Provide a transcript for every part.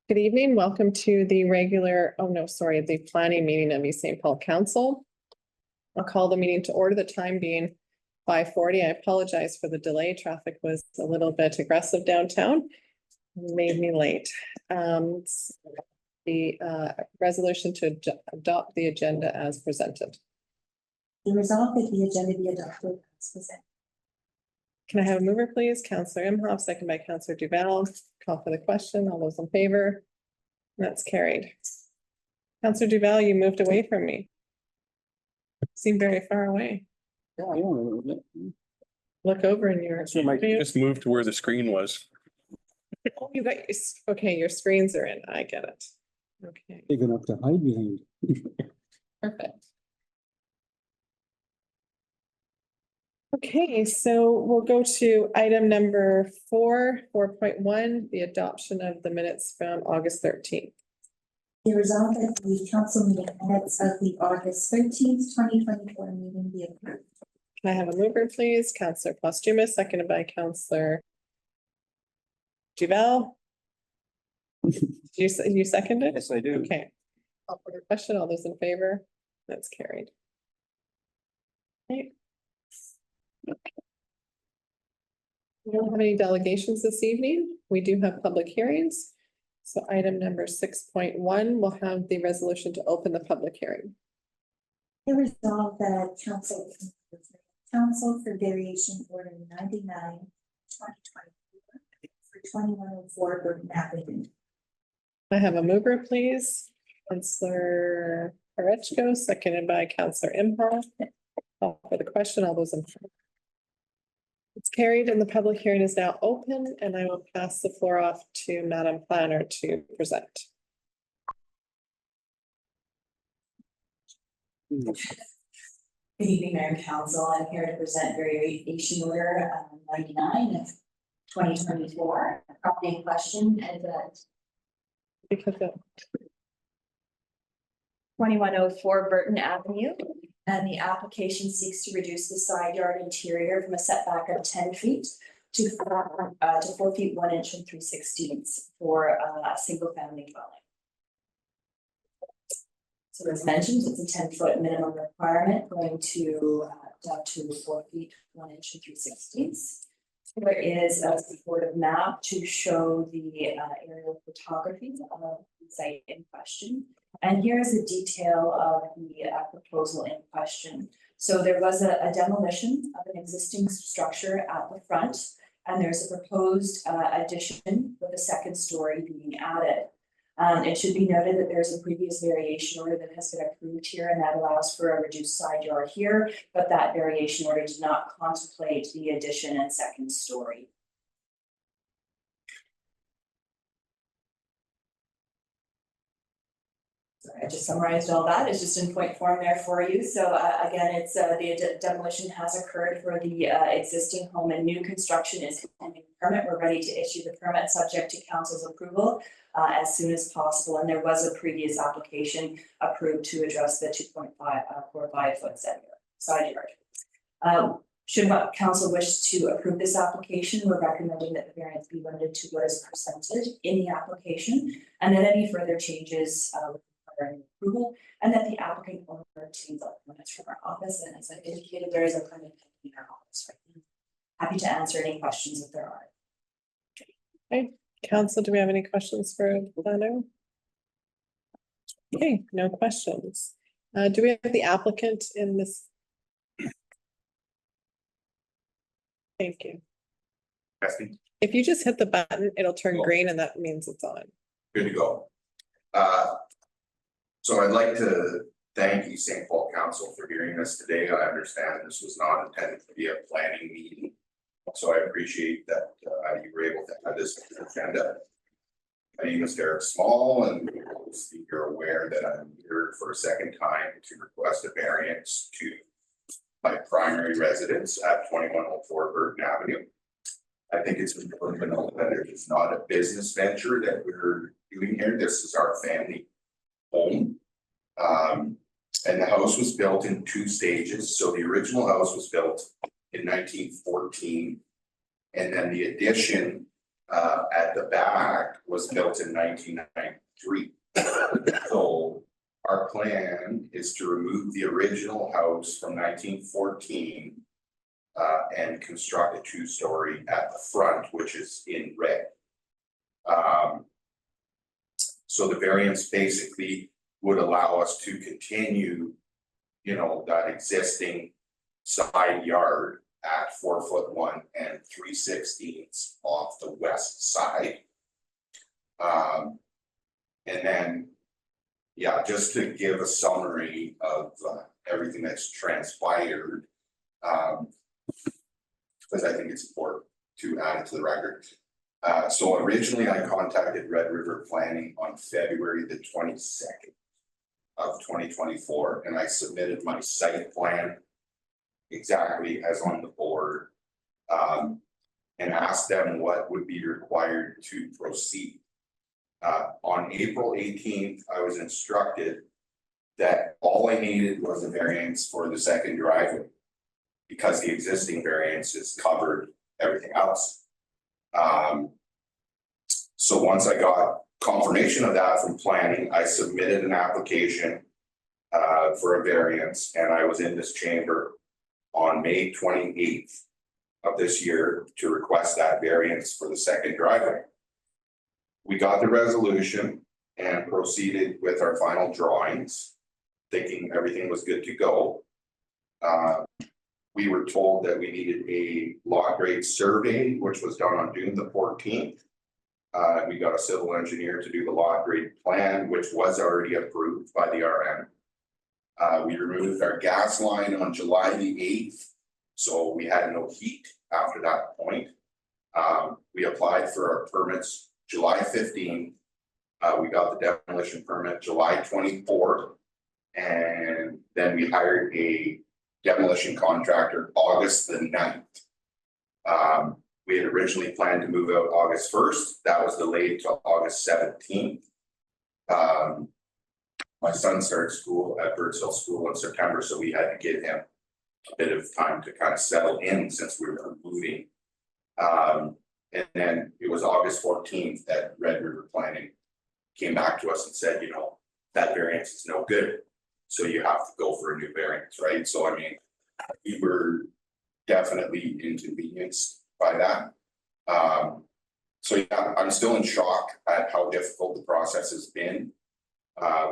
Good evening. Welcome to the the planning meeting of East St. Paul Council. I'll call the meeting to order, the time being 5:40. I apologize for the delay. Traffic was a little bit aggressive downtown. Made me late. The resolution to adopt the agenda as presented. The resolve that the agenda be adopted as presented. Can I have a mover, please? Councillor Imhoff, second by Councillor Duval. Call for the question. All those in favor? That's carried. Councillor Duval, you moved away from me. Seem very far away. Yeah, I don't Look over and you're. just moved to where the screen was. Oh, you got, okay, your screens are in. I get it. Okay, Big enough to hide behind. perfect. Okay, so we'll go to item number 4.1, the adoption of the minutes from August 13th. The resolve that the council meeting minutes of the August 13th, 2024 meeting be approved. Can I have a mover, please? Councillor Posthumus, seconded by Councillor Duval. You seconded? Yes, I do. Okay. Call for the question. All those in favor? That's carried. Okay. We don't have any delegations this evening. We do have public hearings. So item number 6.1 will have the resolution to open the public hearing. The resolve that council for variation order 99, 2024 for 2104 Burton Avenue. I have a mover, please. Councillor Parechko, seconded by Councillor Imhoff. Call for the question. All those in favor? It's carried and the public hearing is now open, and I will pass the floor off to Madam Planner to present. Good evening, Mayor and Council. I'm here to present variation order 99 of 2024. Property in question is at Because of 2104 Burton Avenue, and the application seeks to reduce the side yard interior from a setback of 10 feet to 4 feet 1 inch and 3/16 for a single family dwelling. So as mentioned, it's a 10-foot minimum requirement going to down to 4 feet 1 inch and 3/16. There is a supportive map to show the aerial photography of the site in question. And here's a detail of the proposal in question. So there was a demolition of an existing structure at the front, and there's a proposed addition with a second story being added. It should be noted that there's a previous variation order that has been approved here, and that allows for a reduced side yard here, but that variation order did not contemplate the addition and second story. Sorry, I just summarized all that. It's just in point form there for you. So again, it's the demolition has occurred for the existing home, and new construction is pending permit. We're ready to issue the permit subject to council's approval as soon as possible. And there was a previous application approved to address the 2.45 foot side yard. Should council wish to approve this application, we're recommending that the variance be limited to what is presented in the application, and that any further changes approval, and that the applicant will obtain documents from our office. And as I indicated, there is a permit in our office right now. Happy to answer any questions if there are. Okay, council, do we have any questions for the planner? Okay, no questions. Do we have the applicant in this? Thank you. If you just hit the button, it'll turn green and that means it's on. Good to go. So I'd like to thank East St. Paul Council for hearing us today. I understand this was not intended to be a planning meeting. So I appreciate that you were able to have this agenda. My name is Derek Small, and you're aware that I'm here for a second time to request a variance to my primary residence at 2104 Burton Avenue. I think it's important to know that it is not a business venture that we're doing here. This is our family home. And the house was built in 2 stages. So the original house was built in 1914, and then the addition at the back was built in 1993. So our plan is to remove the original house from 1914 and construct a two-story at the front, which is in red. So the variance basically would allow us to continue, you know, that existing side yard at 4'1" and 3/16 off the west side. And then, yeah, just to give a summary of everything that's transpired. Because I think it's important to add it to the record. So originally I contacted Red River Planning on February the 22nd of 2024, and I submitted my site plan exactly as on the board, and asked them what would be required to proceed. On April 18th, I was instructed that all I needed was a variance for the second driveway, because the existing variances covered everything else. So once I got confirmation of that from planning, I submitted an application for a variance, and I was in this chamber on May 28th of this year to request that variance for the second driveway. We got the resolution and proceeded with our final drawings, thinking everything was good to go. We were told that we needed a lot grade survey, which was done on June the 14th. We got a civil engineer to do the lot grade plan, which was already approved by the RM. We removed our gas line on July the 8th, so we had no heat after that point. We applied for our permits July 15th. We got the demolition permit July 24th. And then we hired a demolition contractor August the 9th. We had originally planned to move out August 1st. That was delayed to August 17th. My son started school at Birdsville School in September, so we had to give him a bit of time to kind of settle in since we were moving. And then it was August 14th that Red River Planning came back to us and said, you know, that variance is no good. So you have to go for a new variance, right? So I mean, we were definitely inconvenienced by that. So yeah, I'm still in shock at how difficult the process has been.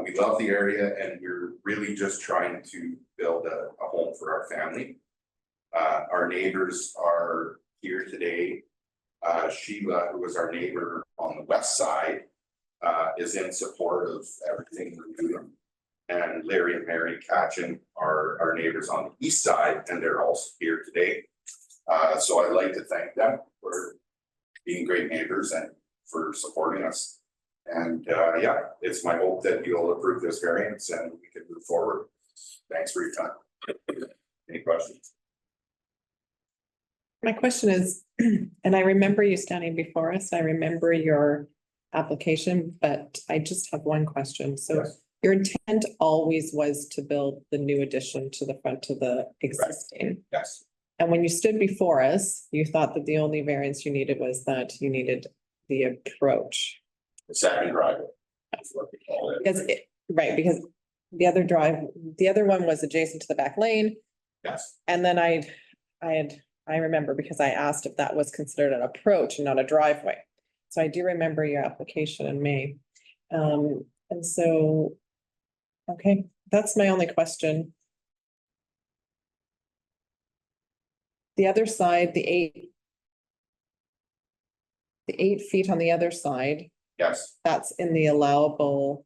We love the area and we're really just trying to build a home for our family. Our neighbors are here today. Sheila, who was our neighbor on the west side, is in support of everything we're doing. And Larry and Mary Catchin are our neighbors on the east side, and they're also here today. So I'd like to thank them for being great neighbors and for supporting us. And yeah, it's my hope that you'll approve this variance and we can move forward. Thanks for your time. Any questions? My question is, and I remember you standing before us, I remember your application, but I just have one question. So Yes. your intent always was to build the new addition to the front of the existing. Yes, And when you stood before us, you thought that the only variance you needed was that you needed the approach. the second driveway. That's what we call it. Because right, because the other one was adjacent to the back lane. Yes, And then I remember because I asked if that was considered an approach and not a driveway. So I do remember your application in May. And so, okay, that's my only question. The other side, the 8 feet on the other side, yes. that's in the allowable,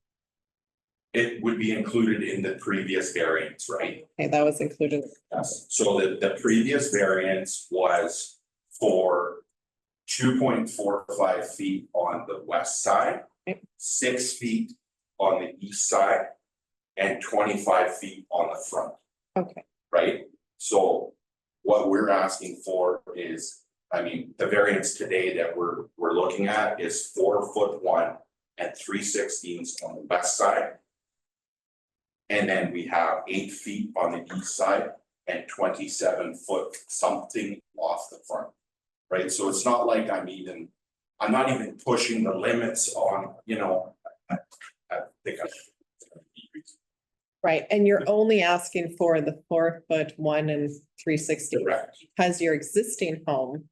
It would be included in the previous variance, right? okay, that was included. Yes, so the previous variance was for 2.45 feet on the west side, Okay. 6 feet on the east side, and 25 feet on the front, Okay, right? So what we're asking for is, I mean, the variance today that we're looking at is 4'1" and 3/16 on the west side. And then we have 8 feet on the east side and 27 foot something off the front, right? So it's not like I'm even I'm not even pushing the limits on, I think I. Right, and you're only asking for the 4-foot 1 and 360. Correct. Because your existing home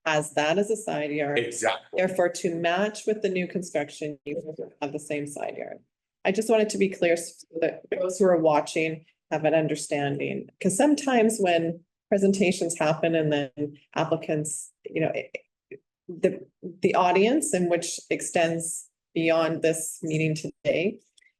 has that as a side yard. Exactly. Therefore, to match with the new construction, you have the same side yard. I just wanted to be clear so that those who are watching have an understanding, because sometimes when presentations happen and then applicants, the audience, in which extends beyond this meeting today,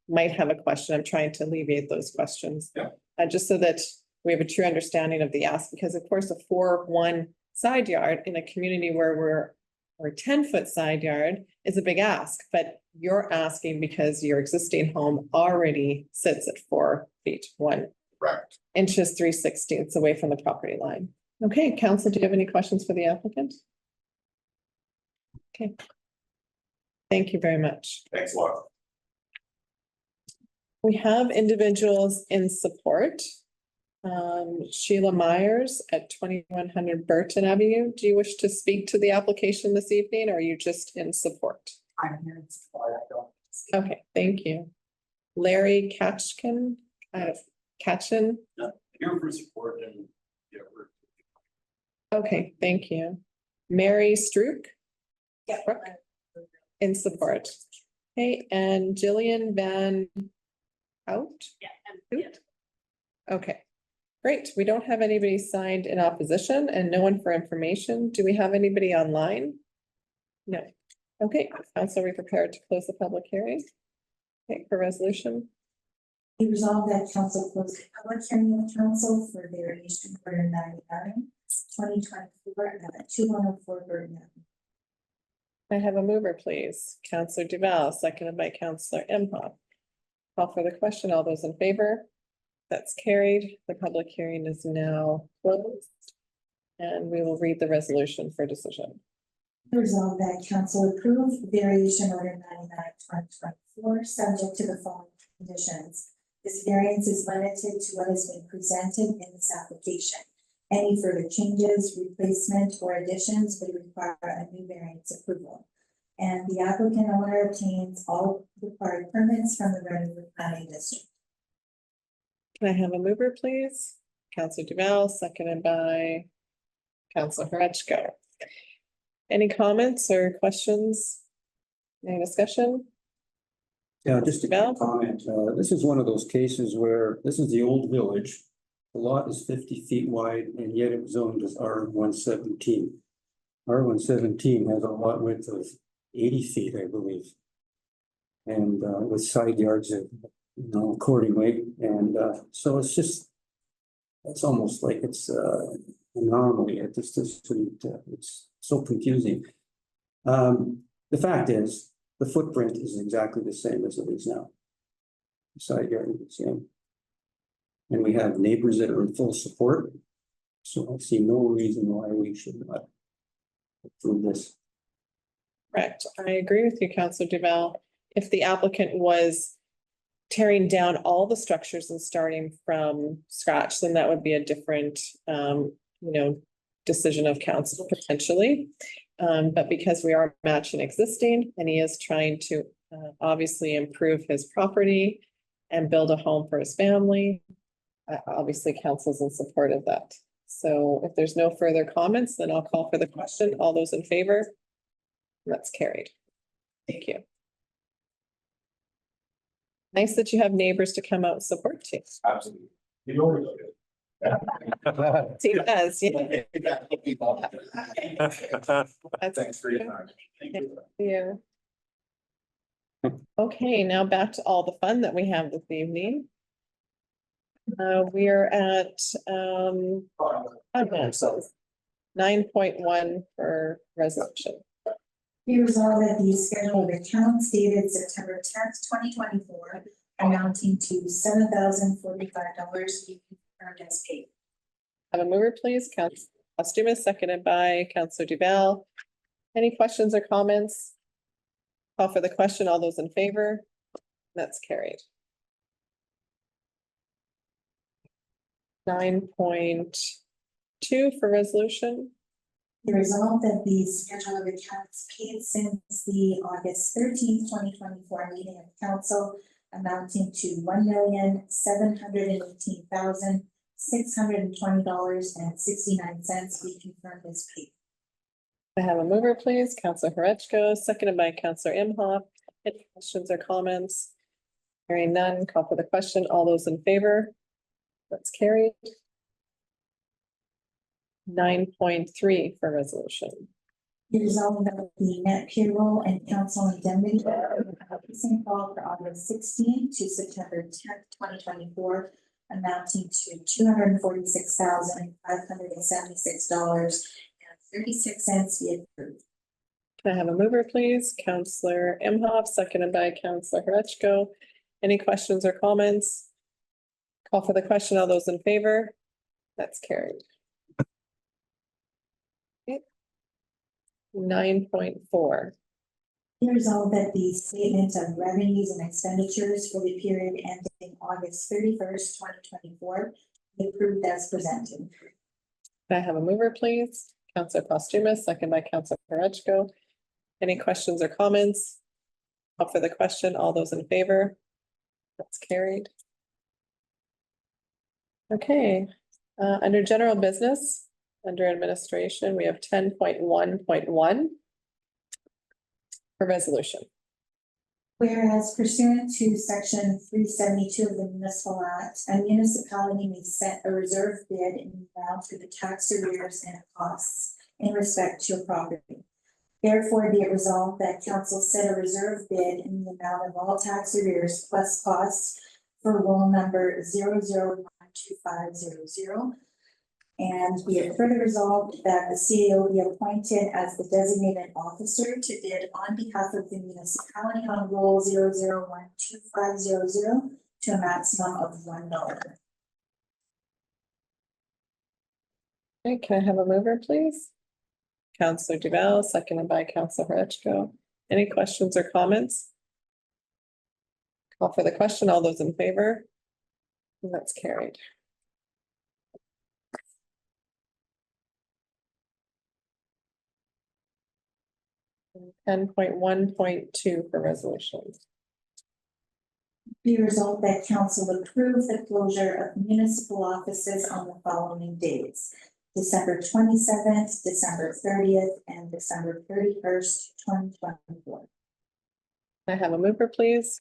might have a question. I'm trying to alleviate those questions. Yeah. Just so that we have a true understanding of the ask, because of course, a 4-1 side yard in a community where or a 10-foot side yard is a big ask, but you're asking because your existing home already sits at 4 feet 1 Correct. inches 3/16 away from the property line. Okay, council, do you have any questions for the applicant? Okay. Thank you very much. Thanks a lot. We have individuals in support. Sheila Myers at 2100 Burton Avenue. Do you wish to speak to the application this evening, or are you just in support? I'm here in support, I don't. Okay, thank you. Larry Katchkin, Katchen. Here for support and, we're Okay, thank you. Mary Strook Yeah. in support. Okay, and Jillian Van Hout? Hout? Okay, great. We don't have anybody signed in opposition and no one for information. Do we have anybody online? No. Okay, council, are we prepared to close the public hearing? Okay, for resolution. Be resolved that council close the public hearing of council for variation order 99, 2024 at 2104 Burton Avenue. I have a mover, please. Councillor Duval, seconded by Councillor Imhoff. Call for the question. All those in favor? That's carried. The public hearing is now closed. And we will read the resolution for decision. Resolved that council approve variation order 99, 2024, subject to the following conditions. This variance is limited to what has been presented in this application. Any further changes, replacement, or additions would require a new variance approval. And the applicant owner obtains all required permits from the Redwood Planning District. Can I have a mover, please? Councillor Duval, seconded by Councillor Horechko. Any comments or questions? Any discussion? Yeah, just a Val? quick comment. This is one of those cases where this is the old village. The lot is 50 feet wide and yet it was zoned as R117. R117 has a lot width of 80 feet, I believe. And with side yards, accordingly. And so it's almost like it's an anomaly. It's so confusing. The fact is, the footprint is exactly the same as it is now. The side yard is the same. And we have neighbors that are in full support. So I see no reason why we should not approve this. Correct. I agree with you, Councillor Duval. If the applicant was tearing down all the structures and starting from scratch, then that would be a different, decision of council potentially. But because we are matching existing and he is trying to obviously improve his property and build a home for his family, obviously council's in support of that. So if there's no further comments, then I'll call for the question. All those in favor? That's carried. Thank you. Nice that you have neighbors to come out and support you. Absolutely. You know what He does, yeah. That's Thanks for your time. Yeah. Okay, now back to all the fun that we have this evening. We are at 9.1 for resolution. Be resolved that the schedule of accounts dated September 10th, 2024, amounting to $7,045 be confirmed as paid. Have a mover, please. Councilor Costumis, seconded by Councilor Duval. Any questions or comments? Call for the question. All those in favor? That's carried. 9.2 for resolution. The result that the schedule of accounts paid since the August 13th, 2024 meeting of council amounting to $1,718,620.69 be confirmed as paid. I have a mover, please, Counselor Horechko, seconded by Counselor Imhoff. Any questions or comments? Hearing none, call for the question. All those in favor? That's carried. 9.3 for resolution. Be resolved that the net payroll and council indemnity of St. Paul for August 16th to September 10th, 2024, amounting to $246,576.36 be approved. Can I have a mover, please? Counselor Imhoff, seconded by Counselor Horechko. Any questions or comments? Call for the question. All those in favor? That's carried. 9.4. Be resolved that the statement of revenues and expenditures for the period ending August 31st, 2024 be approved as presented. Can I have a mover, please? Counselor Posthumous, second by Counselor Horechko. Any questions or comments? Call for the question. All those in favor? That's carried. Okay, under general business, under administration, we have 10.1.1 for resolution. Whereas pursuant to section 372 of the Municipal Act, a municipality may set a reserve bid in the amount of the tax arrears and costs in respect to a property. Therefore, be it resolved that council set a reserve bid in the amount of all tax arrears plus costs for roll number 0012500. And be it further resolved that the CAO be appointed as the designated officer to bid on behalf of the municipality on roll 0012500 to a maximum of $1. Okay, can I have a mover, please? Counselor Duval, seconded by Counselor Horechko. Any questions or comments? Call for the question. All those in favor? And that's carried. And 10.1.2 for resolutions. Be resolved that council approve the closure of municipal offices on the following dates: December 27th, December 30th, and December 31st, 2024. Can I have a mover, please?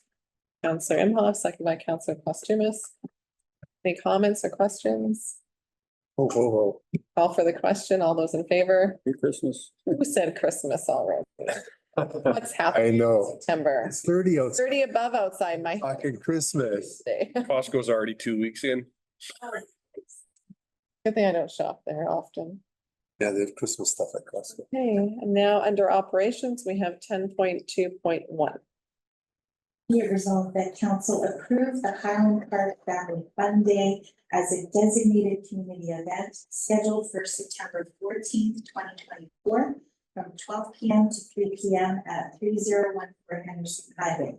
Counselor Imhoff, seconded by Counselor Posthumous. Any comments or questions? Oh, Call for the question. All those in favor? Merry Christmas. Who said Christmas already? What's I happening in know. September? It's 30 outside, 30 above outside my talking Christmas. day. Costco's already 2 weeks in. Good thing I don't shop there often. Yeah, they have Christmas stuff at Costco. Okay, and now under operations, we have 10.2.1. Be it resolved that council approve the Highland Park Family Fun Day as a designated community event scheduled for September 14th, 2024, from 12 p.m. to 3 p.m. at 3014 Henderson Highway.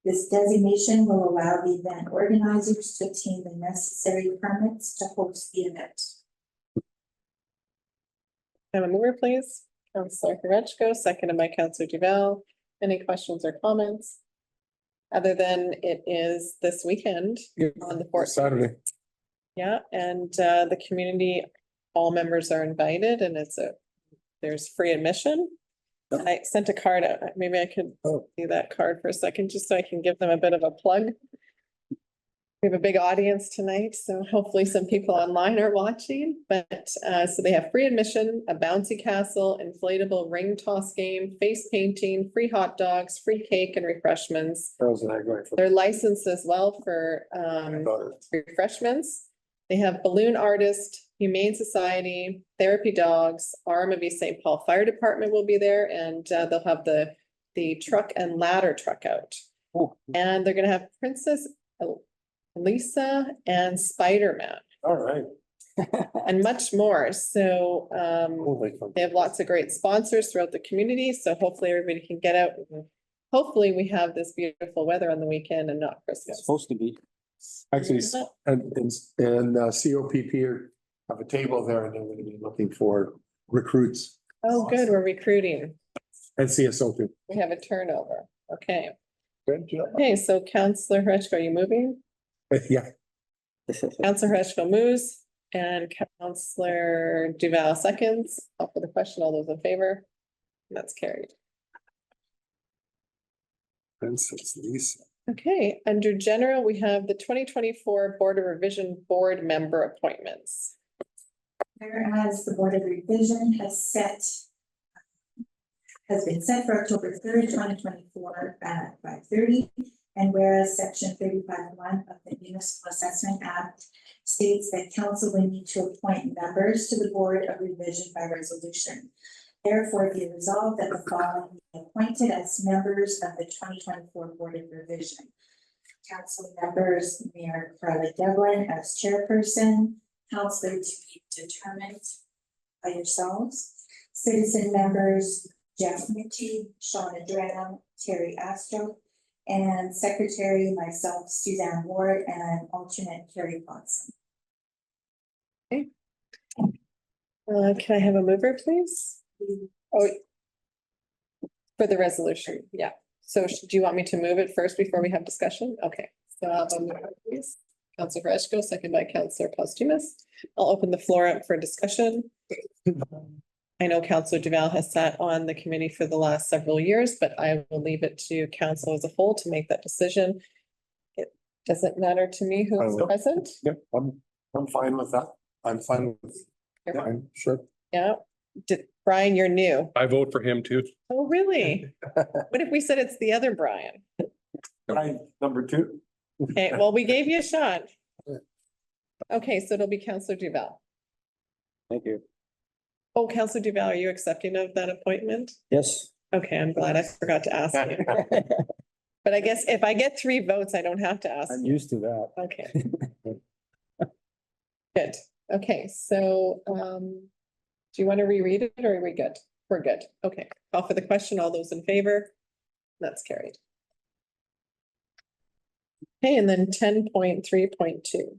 This designation will allow the event organizers to obtain the necessary permits to host the event. Have a mover, please. Counselor Horechko, seconded by Counselor Duval. Any questions or comments? Other than it is this weekend on the 14th. Saturday. Yeah, and the community, all members are invited and there's free admission. I sent a card out. Maybe I could see that card for a second, just so I can give them a bit of a plug. We have a big audience tonight, so hopefully some people online are watching, but so they have free admission, a bouncy castle, inflatable ring toss game, face painting, free hot dogs, free cake and refreshments. Girls and I going for. They're licensed as well for refreshments. They have balloon artist, Humane Society, therapy dogs, Arm of East St. Paul Fire Department will be there, and they'll have the truck and ladder truck out. Oh. And they're gonna have Princess Lisa and Spider-Man All right. and much more. So Holy cow. they have lots of great sponsors throughout the community. So hopefully everybody can get out. Hopefully we have this beautiful weather on the weekend and not It's Christmas. supposed to be. Actually, and COPP have a table there and they're going to be looking for recruits Oh, good, we're recruiting. And CSO too. We have a turnover. Okay. Good job. Okay, so Counselor Hretchko, are you moving? Yeah, Counselor Hretchko moves and Counselor Duval seconds. Call for the question. All those in favor? That's carried. Princess Lisa. Okay, under general, we have the 2024 Board of Revision Board member appointments. Whereas the Board of Revision has been set for October 3rd, 2024 at 5:30. And whereas section 35(1) of the Municipal Assessment Act states that council will need to appoint members to the Board of Revision by resolution. Therefore, be resolved that the following be appointed as members of the 2024 Board of Revision. Council members, Mayor Carla Devlin as chairperson, councillor to be determined by yourselves. Citizen members, Jeff Mitchie, Shauna Dram, Terry Astro, and secretary, myself, Suzanne Ward, and alternate Carrie Watson. Can I have a mover, please? Oh, for the resolution, yeah. So do you want me to move it first before we have discussion? Okay, so I'll have a mover, please. Counselor Hretchko, second by Counselor Posthumous. I'll open the floor up for discussion. I know Counselor Duval has sat on the committee for the last several years, but I will leave it to council as a whole to make that decision. It doesn't matter to me who's present. Yep, I'm fine with that. I'm fine with, yeah, I'm sure. Yeah, Brian, you're new. I vote for him too. Oh, really? What if we said it's the other Brian? Number 2. Okay, well, we gave you a shot. Okay, so it'll be Counselor Duval. Thank you. Oh, Counselor Duval, are you accepting of that appointment? Yes. Okay, I'm glad I forgot to ask you. But I guess if I get 3 votes, I don't have to ask. I'm used to that. Okay. Good. Okay, so do you want to reread it or are we good? We're good. Okay, call for the question. All those in favor? That's carried. Okay, and then 10.3.2.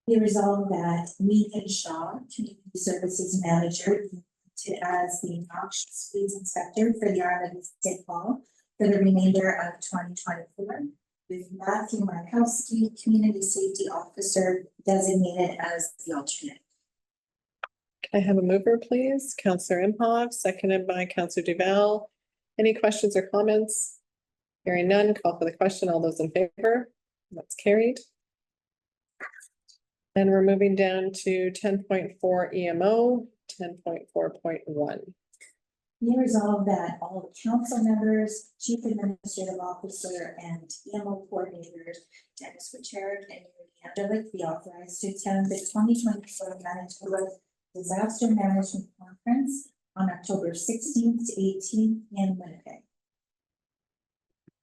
Be resolved that Megan Shaw, Community Services Manager, as the noxious weeds inspector for the Island State Hall for the remainder of 2024. With Matthew Markowski, Community Safety Officer, designated as the alternate. Can I have a mover, please? Counselor Imhoff, seconded by Counselor Duval. Any questions or comments? Hearing none, call for the question. All those in favor? That's carried. And we're moving down to 10.4 EMO, 10.4.1. Be resolved that all council members, chief administrative officer, and EMO coordinators, Dennis Wicherick and Yuri Anderlich, be authorized to attend the 2024 Manitoba Disaster Management Conference on October 16th to 18th in Winnipeg.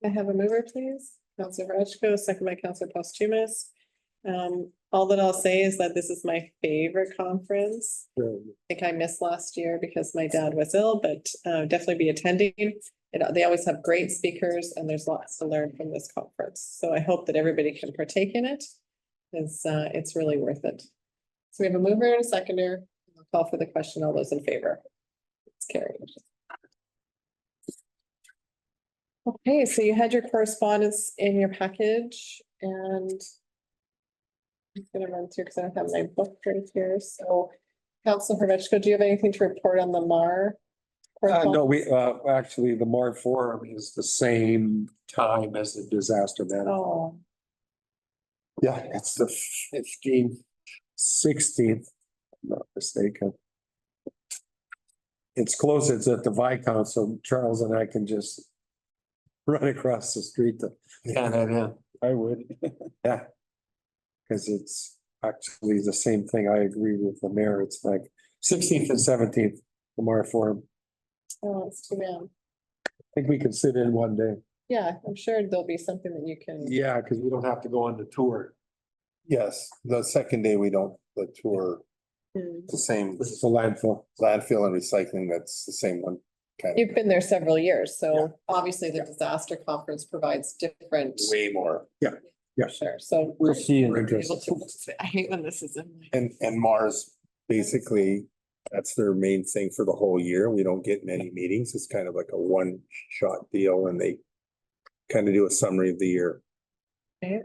I have a mover, please. Counselor Hretchko, second by Counselor Posthumous. All that I'll say is that this is my favorite conference. I think I missed last year because my dad was ill, but definitely be attending. They always have great speakers and there's lots to learn from this conference. So I hope that everybody can partake in it. It's really worth it. So we have a mover and a seconder. I'll call for the question. All those in favor? It's carried. Okay, so you had your correspondence in your package and I'm gonna run through because I don't have my book right here. So Councilor Hretchko, do you have anything to report on the MAR? No, we, actually, the MAR forum is the same time as the disaster management. Oh, Yeah, it's the 15th, 16th, I'm not mistaken. It's close, it's at the Viscount, so Charles and I can just run across the street to Canada. I would. Yeah. Because it's actually the same thing. I agree with the mayor. It's like 16th and 17th, the MAR forum. oh, it's too bad. I think we can sit in one day. Yeah, I'm sure there'll be something that you can. Yeah, because we don't have to go on the tour. Yes, the second day we don't, the tour, Hmm. the same This is a landfill. landfill and recycling, that's the same one. Kind You've been there several years, Yeah. so obviously the disaster conference provides different. of way more. Yeah, Yeah. Sure, so. We'll see in We're interest. able to- I hate when this is in. And Mars, basically, that's their main thing for the whole year. We don't get many meetings. It's kind of like a one-shot deal and they kind of do a summary of the year. Okay.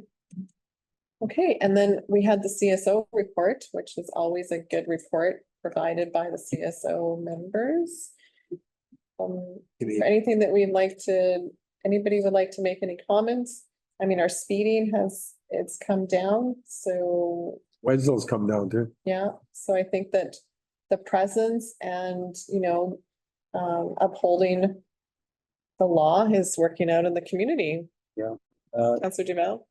Okay, and then we had the CSO report, which is always a good report provided by the CSO members. Is there anything that anybody would like to make any comments? I mean, our speeding it's come down, so Wenzel's come down too. yeah, so I think that the presence and, upholding the law is working out in the community. Councillor Duval?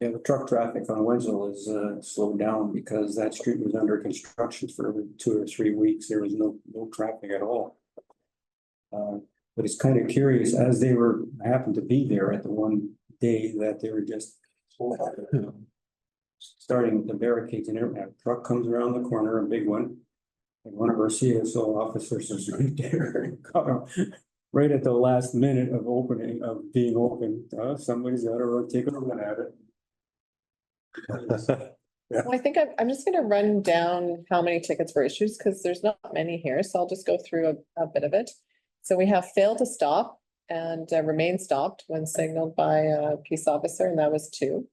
Yeah, the truck traffic on Wenzel is slowed down because that street was under construction for 2 or 3 weeks. There was no traffic at all. But it's kind of curious, as happened to be there at the one day that they were just starting the barricades and everything. A truck comes around the corner, a big one. And one of our CSO officers is right there. Right at the last minute of being open, somebody's got to take a run at it. Well, I think I'm just gonna run down how many tickets were issued, because there's not many here, so I'll just go through a bit of it. So we have failed to stop and remain stopped when signaled by a peace officer, and that was 2.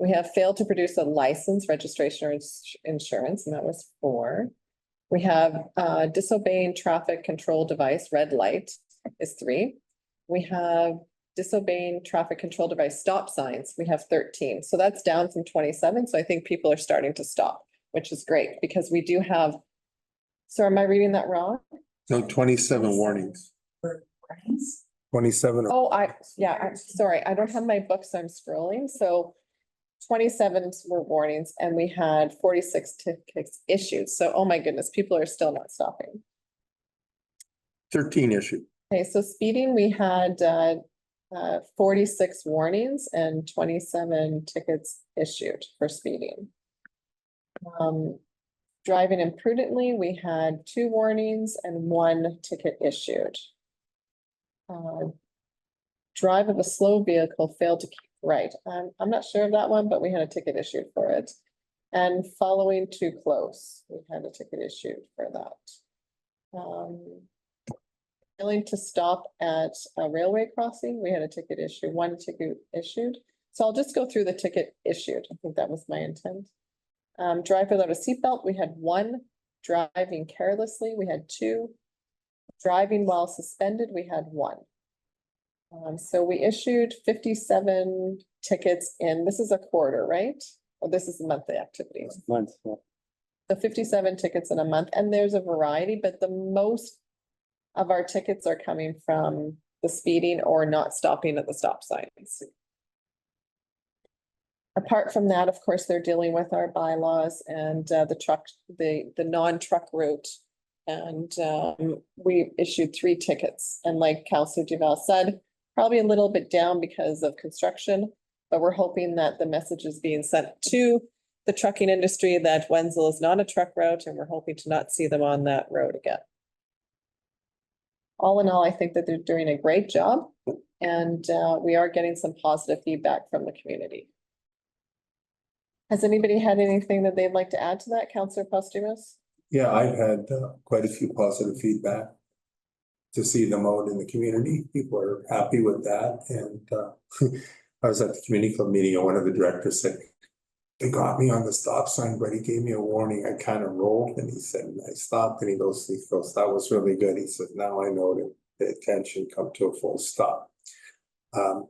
We have failed to produce a license, registration, or insurance, and that was 4. We have disobeying traffic control device, red light, is 3. We have disobeying traffic control device stop signs, we have 13. So that's down from 27. So I think people are starting to stop, which is great because we do have. So am I reading that wrong? No, 27 warnings. Warnings? 27. Oh, sorry, I don't have my book, so I'm scrolling. So 27 were warnings and we had 46 tickets issued. So, oh my goodness, people are still not stopping. 13 issued. Okay, so speeding, we had 46 warnings and 27 tickets issued for speeding. Driving imprudently, we had 2 warnings and 1 ticket issued. Drive of a slow vehicle failed to keep right. I'm not sure of that one, but we had a ticket issued for it. And following too close, we had a ticket issued for that. Failing to stop at a railway crossing, we had a ticket issued, 1 ticket issued. So I'll just go through the ticket issued. I think that was my intent. Drive without a seatbelt, we had 1. Driving carelessly, we had 2. Driving while suspended, we had 1. So we issued 57 tickets this is a quarter, right? Or this is a monthly activity. Month, yeah. So 57 tickets in a month, and there's a variety, but the most of our tickets are coming from the speeding or not stopping at the stop signs. Apart from that, of course, they're dealing with our bylaws and the non-truck route. And we issued 3 tickets. And like Councillor Duval said, probably a little bit down because of construction, but we're hoping that the message is being sent to the trucking industry that Wenzel is not a truck route, and we're hoping to not see them on that road again. All in all, I think that they're doing a great job, and we are getting some positive feedback from the community. Has anybody had anything that they'd like to add to that, Councillor Postumus? Yeah, I've had quite a few positive feedback to see them out in the community. People are happy with that. And I was at the community club meeting and one of the directors said, they got me on the stop sign, but he gave me a warning. I kind of rolled and he said, I stopped and he goes, that was really good. He said, now I know to pay attention, come to a full stop.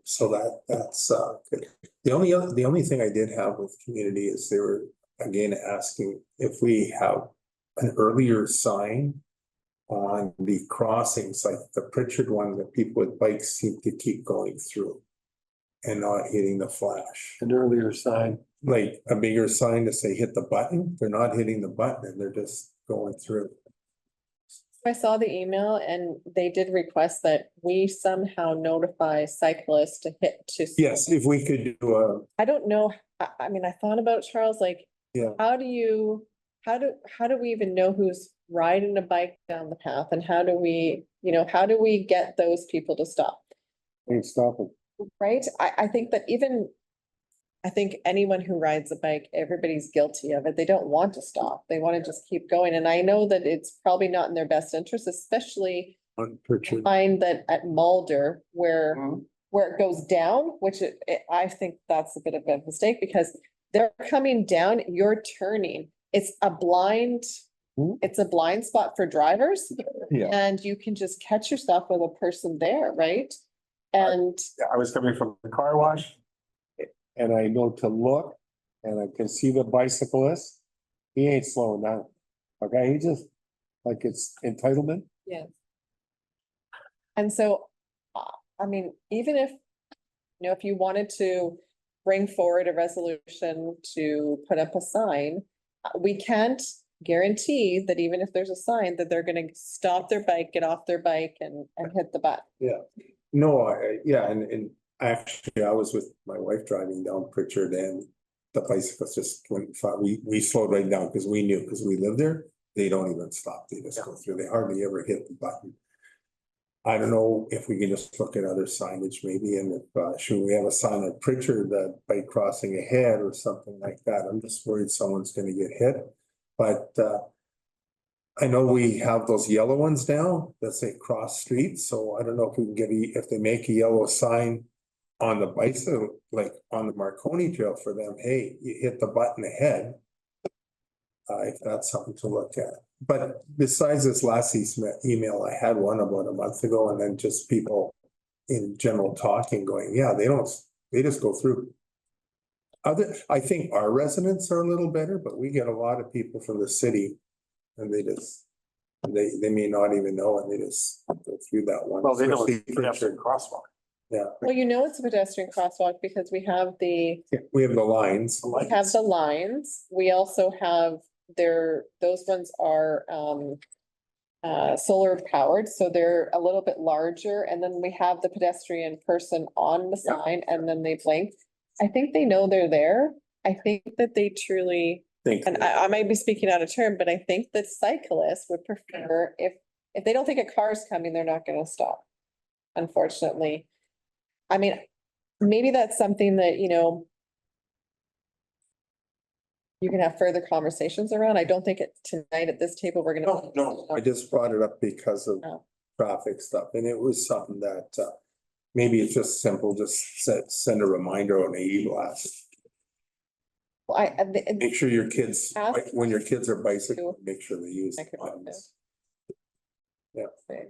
So that's good. The only thing I did have with the community is they were again asking if we have an earlier sign on the crossings, like the Pritchard one that people with bikes seem to keep going through and not hitting the flash. An earlier sign. Like a bigger sign to say hit the button. They're not hitting the button and they're just going through. I saw the email and they did request that we somehow notify cyclists to hit to. Yes, if we could do a. I don't know. I mean, I thought about Charles, like, Yeah. how do we even know who's riding a bike down the path, and how do we get those people to stop? Ain't stopping. right? I think that even, I think anyone who rides a bike, everybody's guilty of it. They don't want to stop. They want to just keep going. And I know that it's probably not in their best interest, especially On Pritchard. find that at Mulder where it goes down, which I think that's a bit of a mistake because they're coming down, you're turning. It's a blind spot for drivers. Yeah. And you can just catch yourself with a person there, right? And I was coming from the car wash. And I know to look and I can see the bicyclist. He ain't slowing down. Okay, he just, like it's entitlement. yeah. And so, I mean, even if, if you wanted to bring forward a resolution to put up a sign, we can't guarantee that even if there's a sign that they're gonna stop their bike, get off their bike and hit the button. No, and actually, I was with my wife driving down Pritchard and the bicycles just went, we slowed right down because we knew, because we lived there, they don't even stop, they just go through, they hardly ever hit the button. I don't know if we can just look at other signage maybe, and if, should we have a sign at Pritchard that bike crossing ahead or something like that? I'm just worried someone's gonna get hit, but, I know we have those yellow ones now that say cross street, so I don't know if we can get if they make a yellow sign on the bicycle, like on the Marconi Trail for them, hey, you hit the button ahead. If that's something to look at. But besides this last email, I had one about a month ago, and then just people in general talking, going, yeah, they just go through. I think our residents are a little better, but we get a lot of people from the city. And they may not even know, and they just go through that one. Well, they know especially it's pedestrian crosswalk. Yeah, Well, it's a pedestrian crosswalk because we have the we have the lines. We have the lines. We also have those ones are solar powered, so they're a little bit larger. And then we have the pedestrian person on the sign and then they blink. I think they know they're there. I think that they truly, and I might be speaking out of turn, but I think that cyclists would prefer if they don't think a car is coming, they're not gonna stop. Unfortunately. I mean, maybe that's something that, you can have further conversations around. I don't think tonight at this table, we're gonna. No, I just brought it up because of Oh. traffic stuff, and it was something that maybe it's just simple, just send a reminder on a e-blast. Well, Make sure your kids, Ask- when your kids are bicycling, make sure they use I could do buttons. Okay.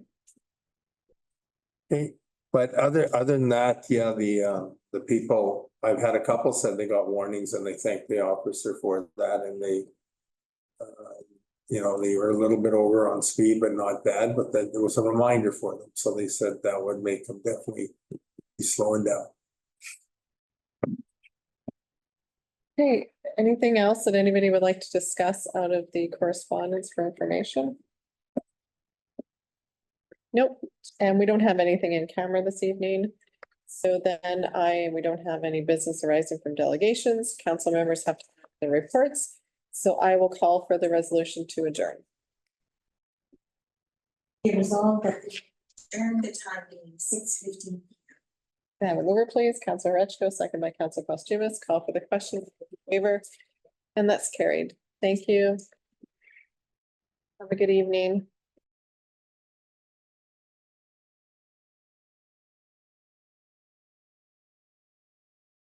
Okay, but other than that, yeah, the people, I've had a couple said they got warnings and they thanked the officer for that, and they they were a little bit over on speed, but not bad, but then there was a reminder for them, so they said that would make them definitely be slowing down. Okay, anything else that anybody would like to discuss out of the correspondence for information? Nope, and we don't have anything in camera this evening. So then we don't have any business arising from delegations. Council members have to have their reports. So I will call for the resolution to adjourn. Be resolved that during the time being 6:15. Can I have a mover, please? Councilor Rechko, second by Councilor Costumis. Call for the question, waiver, and that's carried. Thank you. Have a good evening.